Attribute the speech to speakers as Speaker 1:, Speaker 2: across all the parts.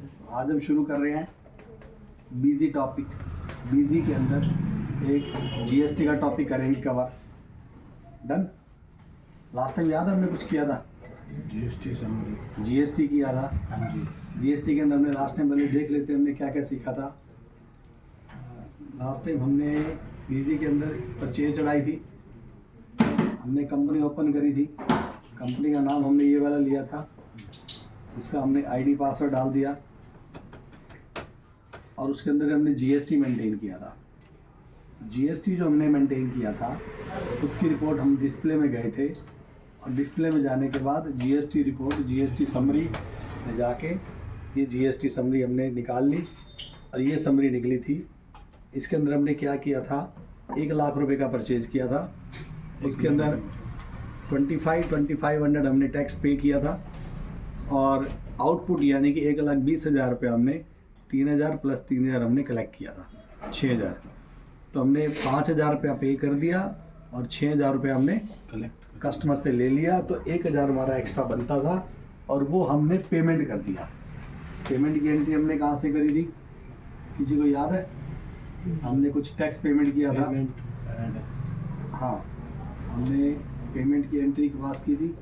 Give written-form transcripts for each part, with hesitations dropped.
Speaker 1: आज हम शुरू कर रहे हैं बीजी टॉपिक। बीजी के अंदर एक जीएसटी का टॉपिक करेंगे कवर। डन। लास्ट टाइम याद है हमने कुछ किया था,
Speaker 2: जीएसटी समरी।
Speaker 1: जीएसटी किया था।
Speaker 2: हाँ जी।
Speaker 1: जीएसटी के अंदर हमने लास्ट टाइम पहले देख लेते हैं हमने क्या क्या सीखा था। लास्ट टाइम हमने बीजी के अंदर परचेज चढ़ाई थी, हमने कंपनी ओपन करी थी, कंपनी का नाम हमने ये वाला लिया था, इसका हमने आईडी पासवर्ड डाल दिया और उसके अंदर हमने जीएसटी मेंटेन किया था। जीएसटी जो हमने मेंटेन किया था उसकी रिपोर्ट हम डिस्प्ले में गए थे और डिस्प्ले में जाने के बाद जीएसटी रिपोर्ट, जीएसटी समरी में जाके ये जीएसटी समरी हमने निकाल ली और ये समरी निकली थी। इसके अंदर हमने क्या किया था, 1 लाख रुपए का परचेज किया था, उसके अंदर 2500 हमने टैक्स पे किया था और आउटपुट यानी कि 1,20,000 रुपये हमने 3,000 प्लस 3,000 हमने कलेक्ट किया था, 6,000। तो हमने 5,000 रुपया पे कर दिया और 6,000 रुपया हमने
Speaker 2: कलेक्ट
Speaker 1: कस्टमर से ले लिया, तो 1,000 हमारा एक्स्ट्रा बनता था और वो हमने पेमेंट कर दिया। पेमेंट की एंट्री हमने कहाँ से करी थी, किसी को याद है? हमने कुछ टैक्स पेमेंट किया था। हाँ, हमने पेमेंट की एंट्री के पास की थी,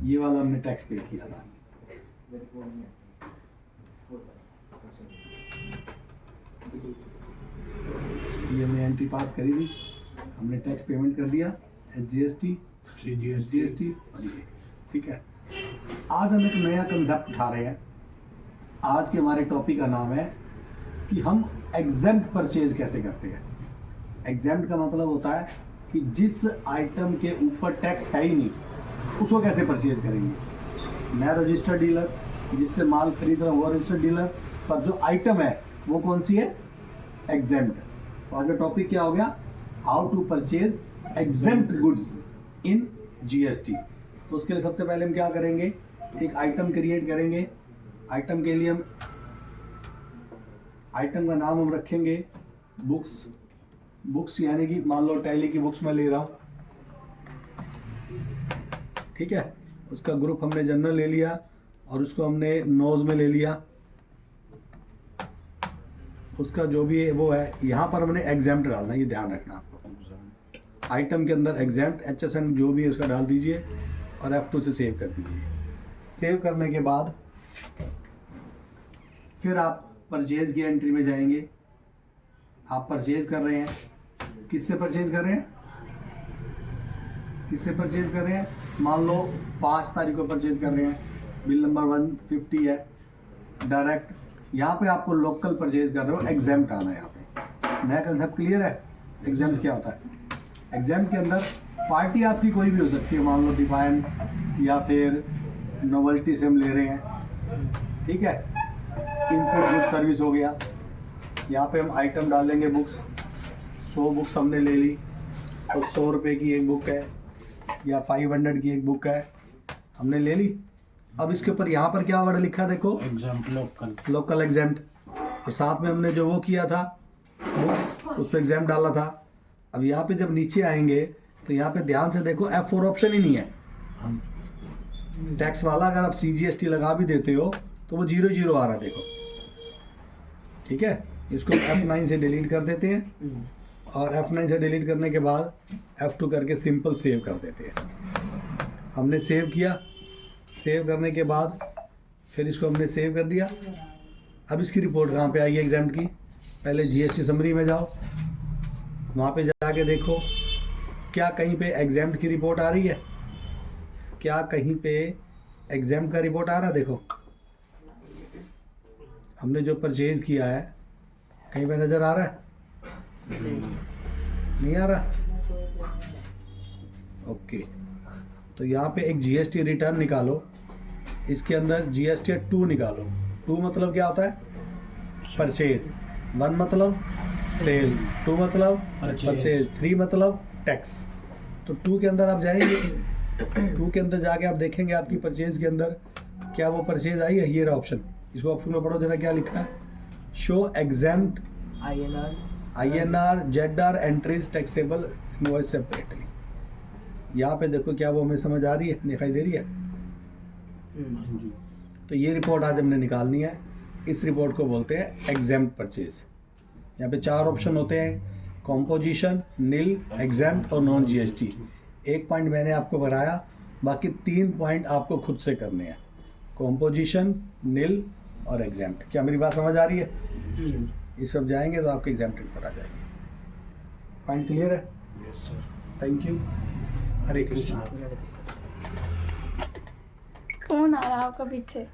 Speaker 1: ये वाला हमने टैक्स पे किया था। ये हमने एंट्री पास करी थी, हमने टैक्स पेमेंट कर दिया, जीएसटी और ये, ठीक है। आज हम एक नया कंसेप्ट उठा रहे हैं। आज के हमारे टॉपिक का नाम है कि हम एग्जेम्प्ट परचेज कैसे करते हैं। एग्जेम्प्ट का मतलब होता है कि जिस आइटम के ऊपर टैक्स है ही नहीं उसको कैसे परचेज करेंगे। मैं रजिस्टर्ड डीलर, जिससे माल खरीद रहा हूँ वो रजिस्टर्ड डीलर, पर जो आइटम है वो कौन सी है, एग्जेम्प्ट। तो आज का टॉपिक क्या हो गया, how to purchase exempt goods in GST. तो उसके लिए सबसे पहले हम क्या करेंगे, एक आइटम क्रिएट करेंगे। आइटम के लिए हम आइटम का नाम हम रखेंगे बुक्स यानी कि मान लो टैली की बुक्स मैं ले रहा हूँ, ठीक है। उसका ग्रुप हमने जनरल ले लिया और उसको हमने नोज में ले लिया। उसका जो भी है वो है, यहाँ पर हमने एग्जेम्प्ट डालना, ये ध्यान रखना आपको। आइटम के अंदर एग्जेम्प्ट HSN जो भी है उसका डाल दीजिए और F2 से सेव कर दीजिए। सेव करने के बाद फिर आप परचेज की एंट्री में जाएंगे। आप परचेज कर रहे हैं, किससे परचेज कर रहे हैं, किससे परचेज कर रहे हैं, मान लो 5 तारीख को परचेज कर रहे हैं, बिल नंबर 150 है, डायरेक्ट यहाँ पे आपको लोकल परचेज कर रहे हो, एग्जेम्प्ट आना है। यहाँ पे नया कंसेप्ट क्लियर है। एग्जेम्प्ट क्या होता है, एग्जेम्प्ट के अंदर पार्टी आपकी कोई भी हो सकती है, मान लो डिवाइन या फिर नोवेल्टी से हम ले रहे हैं, ठीक है। इनपुट गुड सर्विस हो गया, यहाँ पे हम आइटम डालेंगे बुक्स। 100 बुक्स हमने ले ली तो 100 रुपये की एक बुक है या 500 की एक बुक है, हमने ले ली। अब इसके ऊपर यहाँ पर क्या वर्ड लिखा है, देखो
Speaker 2: एग्जाम्पल
Speaker 1: लोकल एग्जेम्प्ट, और साथ में हमने जो वो किया था बुक्स, उस पर एग्जाम डाला था। अब यहाँ पे जब नीचे आएंगे तो यहाँ पे ध्यान से देखो F4 ऑप्शन ही नहीं है। टैक्स वाला अगर आप CGST लगा भी देते हो तो वो 0 आ रहा है, देखो, ठीक है। इसको F9 से डिलीट कर देते हैं और F9 से डिलीट करने के बाद F2 करके सिंपल सेव कर देते हैं। हमने सेव किया, सेव करने के बाद फिर इसको हमने सेव कर दिया। अब इसकी रिपोर्ट कहाँ पे आएगी एग्जाम्प्ट की, पहले जीएसटी समरी में जाओ, वहाँ पे जाके देखो क्या कहीं पे एग्जाम्प्ट की रिपोर्ट आ रही है, क्या कहीं पे एग्जाम्प्ट का रिपोर्ट आ रहा है। देखो हमने जो परचेज किया है कहीं पे नज़र आ रहा है, नहीं आ रहा, ओके। तो यहाँ पे एक जीएसटी रिटर्न निकालो, इसके अंदर जीएसटी 2 निकालो। 2 मतलब क्या होता है, परचेज। 1 मतलब सेल, 2 मतलब परचेज, 3 मतलब टैक्स। तो 2 के अंदर आप जाएंगे, 2 के अंदर जाके आप देखेंगे आपकी परचेज के अंदर क्या वो परचेज आई है। ये रहा ऑप्शन, इसको ऑप्शन में पढ़ो जरा क्या लिखा है, show exempt INR ZR entries taxable invoice separately. यहाँ पे देखो क्या वो हमें समझ आ रही है, दिखाई दे रही है। तो ये रिपोर्ट आज हमने निकालनी है। इस रिपोर्ट को बोलते हैं एग्जेम्प्ट परचेज। यहाँ पे 4 ऑप्शन होते हैं, कॉम्पोजिशन, नील, एग्जेम्प्ट और नॉन जीएसटी। 1 पॉइंट मैंने आपको बताया, बाकी 3 पॉइंट आपको खुद से करने हैं, कॉम्पोजिशन, नील और एग्जेम्प्ट। क्या मेरी बात समझ आ रही है? इस पर जाएंगे तो आपकी एग्जेम्प्ट रिपोर्ट आ जाएगी। पॉइंट क्लियर है?
Speaker 2: Yes sir.
Speaker 1: Thank you. Hare Krishna.
Speaker 3: कौन आ रहा है आपका पीछे?